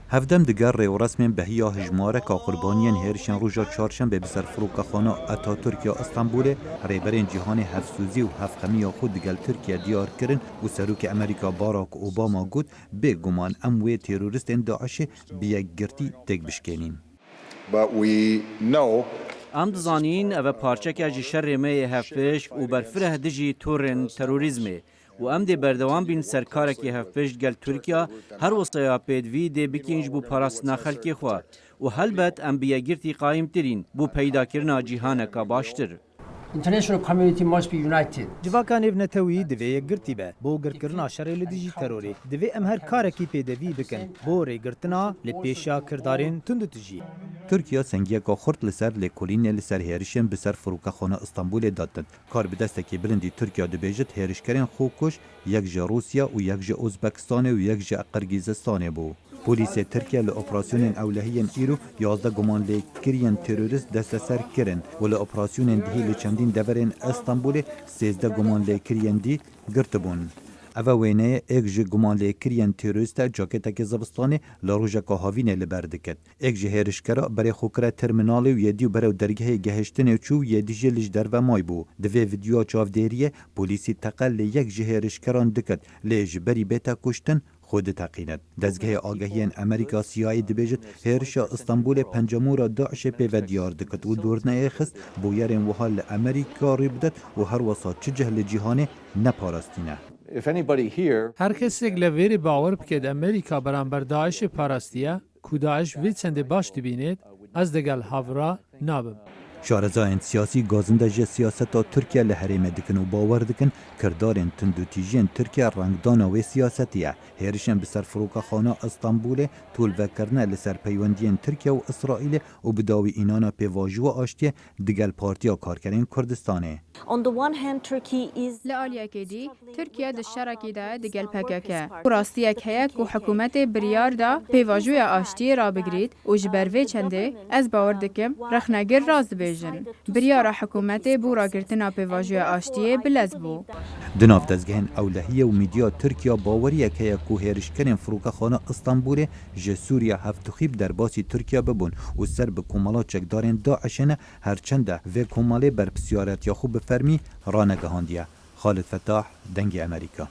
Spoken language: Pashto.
هفدم دگر ریو رسمین بهیا هجماره که قربانیان هرشن روژا چهارشنبه بسر فروکخانه اتا ترکیه استانبول ریبرین جهان هفسوزی و هفخمی خود دگل ترکیه دیار کرن و سروک امریکا باراک اوباما گود به گمان اموی تروریست داعش بیگ گرتی تک بشکنین. ام دزانین او پارچه که جی شر می هفپشک و برفره دجی تورن تروریزمه و ام دی بردوان بین سرکارکی هفپشت گل ترکیه هر وصیا پیدوی دی بکینج بو پاراستنا خلکی خواه و هلبت ام بیگرتی قایم ترین بو پیدا کرنا جیهانکا باشتر. International community must be united. جواکان ابن توی دوی گرتی به بو گرتنا شر لدیجی تروری دوی ام هر کارکی پیدوی بکن بو ری گرتنا لپیشا کردارین تند تجی. ترکیه سنگیه که خورد لسر لکولین لسر هرشن بسر فروکخانه استانبول دادن. کار به دست کی بلندی ترکیه دبیجت هرشکرین خوکش یک جا روسیا و یک جا ازبکستان و یک جا قرقیزستان بو. پلیس ترکیه لآپراسیون اولهی ایرو 11 گمان لیکریان تروریست دست سر کرن و لآپراسیون دهی لچندین دورین استانبول 13 گمان لیکریان دی گرت بون. اوه وینه ایک جه گمان لیکریان تروریست جاکتا زبستانه لاروژا که هاوینه لبردکت. ایک جه هرشکرا برای خوکره ترمینالی و یدیو برای درگه گهشتن چو یدی جلش در و مای بو. دوی ویدیو چاودیریه پلیسی تقل یک جه هرشکران دکت لیج بری بیتا کشتن خود تقیند. دزگه آگهیان امریکا سیایی دبیجت هرشا استانبول پنجمورا داعش پیو دیار دکت و دورنه خست بویرین وحال امریکا ریبدت و هر وسط چه جهل جیهانه نپارستینه. هر کسی لویر باور بکد امریکا برانبر داعش پاراستیه که داعش وی چند باش دبینید از دگل هاورا نابم. شارزاین سیاسی گازنده جه سیاست ترکیه لحریم دکن و باور دکن کردارین تندوتیجین ترکیه رنگدان و سیاستیه. هرشن بسر فروکخانه استانبول طول وکرنه لسر پیوندین ترکیه و اسرائیل و بداوی اینانا پیواجو آشتیه دگل پارتیا کارکرین کردستانه. لآلیا کدی ترکیه دشترکی ده دگل پککه. راستیک هیک و حکومت بریار ده پیواجوی آشتی را بگرید و جبروی چنده از باور دکم رخنگر راز بیجن. بریار حکومت بورا گرتنا پیواجوی آشتی بلز بو. دناف دزگهن اولهیه و میدیا ترکیه باوریه که کو هرشکرین فروکخانه استانبول جه سوریا هفتخیب در باسی ترکیه ببون و سر به کمالات چکدارین داعشنه هرچنده و کماله بر بسیارت یا خوب فرمی رانگهاندیه. خالد فتاح دنگ امریکا.